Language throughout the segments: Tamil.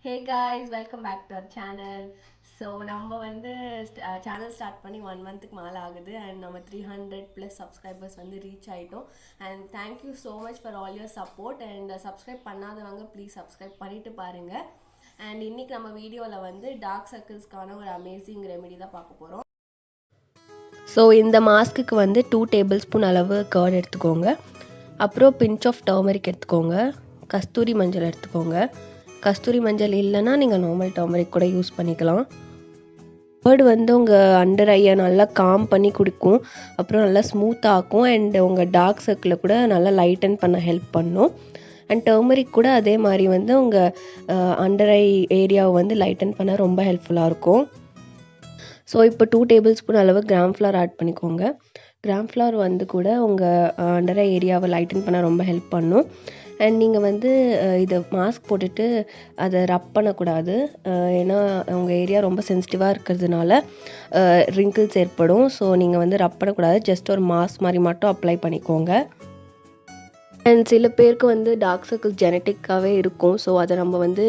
Hey guys, welcome back to our channel. So நம்ம வந்து சேனல் ஸ்டார்ட் பண்ணி 1 மந்த்துக்கு மேலே ஆகுது அண்ட் நம்ம 300+ சப்ஸ்கிரைபர்ஸ் வந்து ரீச் ஆகிட்டோம். And thank you so much for all your support. And subscribe பண்ணாதவங்க ப்ளீஸ் சப்ஸ்கிரைப் பண்ணிவிட்டு பாருங்கள். அண்ட் இன்றைக்கி நம்ம வீடியோவில் வந்து டார்க் சர்க்கிள்ஸ்க்கான ஒரு அமேசிங் ரெமெடி தான் பார்க்க போகிறோம். ஸோ இந்த மாஸ்க்குக்கு வந்து 2 டேபிள் ஸ்பூன் அளவு கர்ட் எடுத்துக்கோங்க. அப்புறம் பிஞ்ச் ஆஃப் டர்மரிக் எடுத்துக்கோங்க. கஸ்தூரி மஞ்சள் எடுத்துக்கோங்க. கஸ்தூரி மஞ்சள் இல்லைன்னா நீங்கள் நார்மல் டர்மரிக் கூட யூஸ் பண்ணிக்கலாம். கர்டு வந்து உங்கள் அண்டர் ஐயை நல்லா காம் பண்ணி கொடுக்கும். அப்புறம் நல்லா ஸ்மூத் ஆக்கும். அண்ட் உங்கள் டார்க் சர்க்கிளை கூட நல்லா லைட்டன் பண்ண ஹெல்ப் பண்ணும். அண்ட் டர்மரிக் கூட அதே மாதிரி வந்து உங்கள் அண்டர் ஐ ஏரியாவை வந்து லைட்டன் பண்ண ரொம்ப ஹெல்ப்ஃபுல்லாக இருக்கும். ஸோ இப்போ 2 டேபிள் ஸ்பூன் அளவு கிராம் ஃப்ளவர் ஆட் பண்ணிக்கோங்க. கிராம் ஃப்ளவர் வந்து கூட உங்கள் அண்டர் ஐ ஏரியாவை லைட்டன் பண்ண ரொம்ப ஹெல்ப் பண்ணும். அண்ட் நீங்கள் வந்து இதை மாஸ்க் போட்டுட்டு அதை ரப் பண்ணக்கூடாது. ஏன்னா உங்கள் ஏரியா ரொம்ப சென்சிட்டிவாக இருக்கிறதுனால ரிங்கிள்ஸ் ஏற்படும். ஸோ நீங்கள் வந்து ரப் பண்ணக்கூடாது. ஜஸ்ட் ஒரு மாஸ்க் மாதிரி மட்டும் அப்ளை பண்ணிக்கோங்க. அண்ட் சில பேருக்கு வந்து டார்க் சர்க்கிள்ஸ் ஜெனட்டிக்காகவே இருக்கும். ஸோ அதை நம்ம வந்து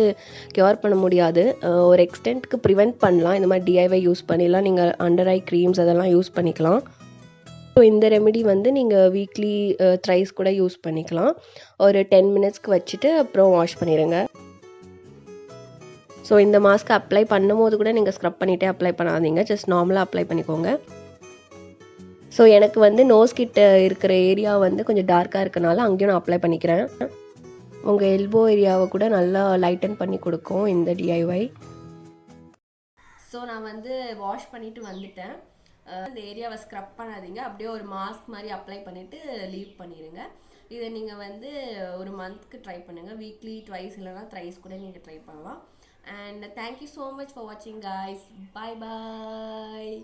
க்யூர் பண்ண முடியாது. ஒரு எக்ஸ்டென்ட்க்கு ப்ரிவெண்ட் பண்ணலாம். இந்த மாதிரி டிஐவை யூஸ் பண்ணிடலாம். நீங்கள் அண்டர் ஐ க்ரீம்ஸ் அதெல்லாம் யூஸ் பண்ணிக்கலாம். ஸோ இந்த ரெமெடி வந்து நீங்கள் வீக்லி த்ரைஸ் கூட யூஸ் பண்ணிக்கலாம். ஒரு 10 மினிட்ஸ்க்கு வச்சுட்டு அப்புறம் வாஷ் பண்ணிடுங்க. ஸோ இந்த மாஸ்க் அப்ளை பண்ணும்போது கூட நீங்கள் ஸ்க்ரப் பண்ணிகிட்டே அப்ளை பண்ணாதீங்க. ஜஸ்ட் நார்மலாக அப்ளை பண்ணிக்கோங்க. ஸோ எனக்கு வந்து நோஸ் கிட்ட இருக்கிற ஏரியா வந்து கொஞ்சம் டார்க்காக இருக்கனால அங்கேயும் நான் அப்ளை பண்ணிக்கிறேன். உங்கள் எல்போ ஏரியாவை கூட நல்லா லைட்டன் பண்ணி கொடுக்கும் இந்த டிஐஒய். ஸோ நான் வந்து வாஷ் பண்ணிவிட்டு வந்துட்டேன். இந்த ஏரியாவை ஸ்க்ரப் பண்ணாதீங்க. அப்படியே ஒரு மாஸ்க் மாதிரி அப்ளை பண்ணிவிட்டு லீவ் பண்ணிடுங்க. இதை நீங்கள் வந்து ஒரு மந்த்க்கு ட்ரை பண்ணுங்கள். வீக்லி ட்வைஸ் இல்லைனா த்ரைஸ் கூட நீங்கள் ட்ரை பண்ணலாம். And thank you so much for வாட்சிங் காய்ஸ். பாய் பாய்.